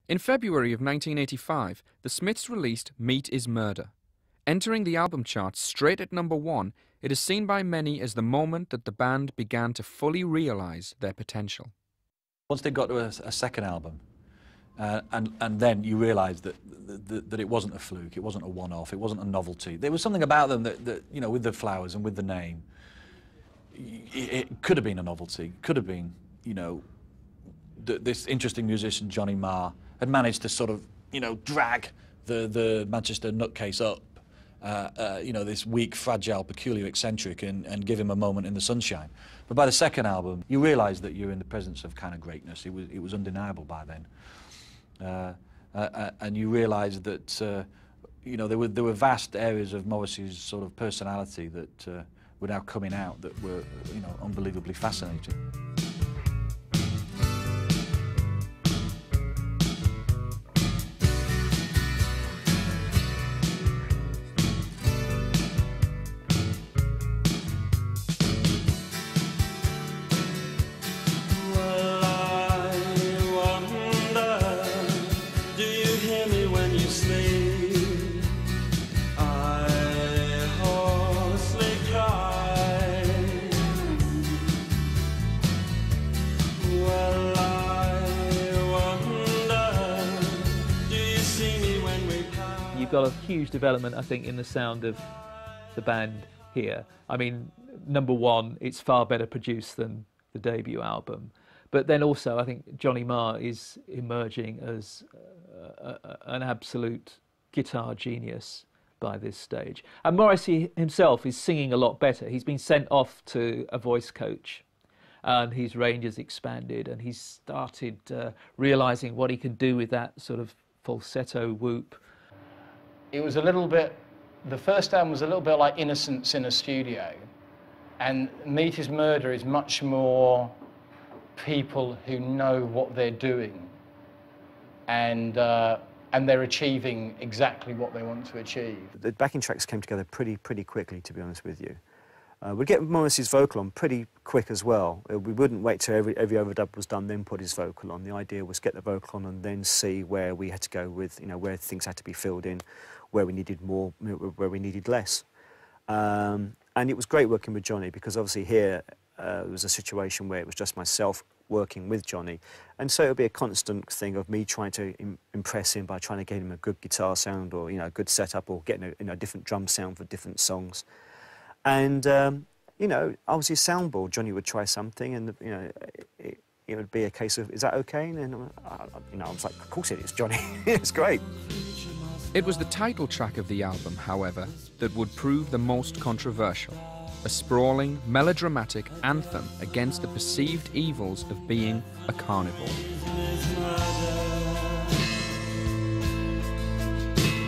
In February of 1985, the Smiths released Meat is Murder. Entering the album charts straight at #1, it is seen by many as the moment that the band began to fully realise their potential. Once they got to a second album, and then you realised that it wasn't a fluke, it wasn't a one-off, it wasn't a novelty. There was something about them that you know, with the flowers and with the name, it could have been a novelty, could have been, you know, this interesting musician, Johnny Marr, had managed to sort of, you know, drag the Manchester nutcase up, you know, this weak, fragile, peculiar, eccentric, and give him a moment in the sunshine. But by the second album, you realise that you're in the presence of kind of greatness. It was undeniable by then. And you realise that, you know, there were vast areas of Morrissey's sort of personality that were now coming out that were, you know, unbelievably fascinating. You've got a huge development, I think, in the sound of the band here. I mean, #1, it's far better produced than the debut album. But then also, I think Johnny Marr is emerging as an absolute guitar genius by this stage. And Morrissey himself is singing a lot better. He's been sent off to a voice coach, and his range has expanded, and he's started realising what he can do with that sort of falsetto whoop. It was a little bit, the first album was a little bit like Innocence in a studio, and Meat is Murder is much more people who know what they're doing, and they're achieving exactly what they want to achieve. The backing tracks came together pretty quickly, to be honest with you. We'd get Morrissey's vocal on pretty quick as well. We wouldn't wait till every overdub was done, then put his vocal on. The idea was get the vocal on and then see where we had to go with, you know, where things had to be filled in, where we needed more, where we needed less. And it was great working with Johnny, because obviously here it was a situation where it was just myself working with Johnny, and so it would be a constant thing of me trying to impress him by trying to get him a good guitar sound, or, you know, a good setup, or getting a different drum sound for different songs. And, you know, I was his soundboard. Johnny would try something, and, you know, it would be a case of, is that okay? And then, you know, I was like, of course it is, Johnny. It's great. It was the title track of the album, however, that would prove the most controversial. A sprawling, melodramatic anthem against the perceived evils of being a carnivore.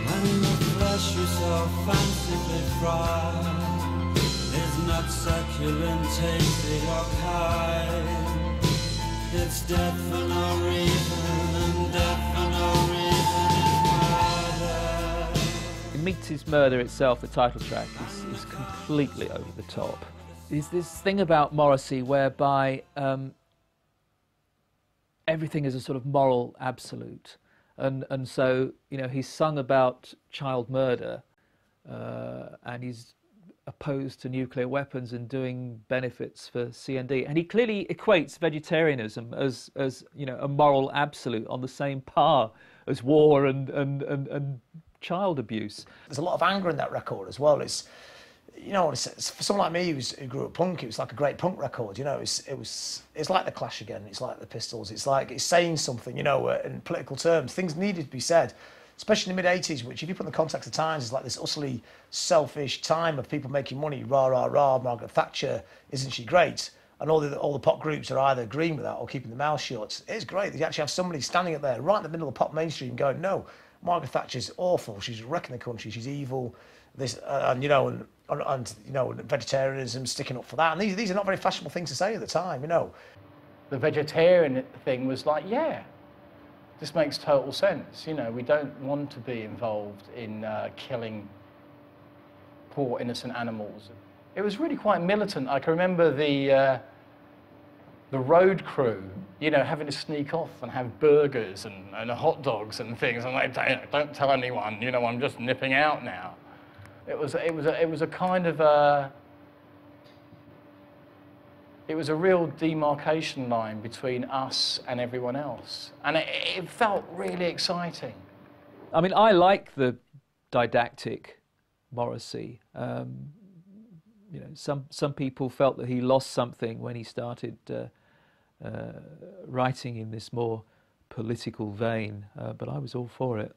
And the flesh you so fancifully fried is not succulent, tasty or kind. It's death for no reason, and death for no reason is murder. Meat is Murder itself, the title track, is completely over the top. There's this thing about Morrissey whereby everything is a sort of moral absolute. And so, you know, he's sung about child murder, and he's opposed to nuclear weapons and doing benefits for CND. And he clearly equates vegetarianism as you know, a moral absolute on the same par as war and child abuse. There's a lot of anger in that record as well. It's, you know, it's for someone like me who grew up punk, it was like a great punk record, you know. It's like the Clash again, it's like the Pistols, it's like it's saying something, you know, in political terms. Things needed to be said, especially in the mid-80s, which, if you put in the context of times, is like this utterly selfish time of people making money. Rah, rah, rah, Margaret Thatcher, isn't she great? And all the pop groups are either agreeing with that or keeping their mouth shut. It's great that you actually have somebody standing up there right in the middle of the pop mainstream going, no, Margaret Thatcher's awful, she's wrecking the country, she's evil, this, and you know, and you know, vegetarianism, sticking up for that. And these are not very fashionable things to say at the time, you know. The vegetarian thing was like, yeah, this makes total sense. You know, we don't want to be involved in killing poor innocent animals. It was really quite militant. I can remember the the road crew, you know, having to sneak off and have burgers and hot dogs and things. I'm like, don't tell anyone, you know, I'm just nipping out now. It was a kind of a, it was a real demarcation line between us and everyone else. And it felt really exciting. I mean, I like the didactic Morrissey. You know, some people felt that he lost something when he started writing in this more political vein, but I was all for it.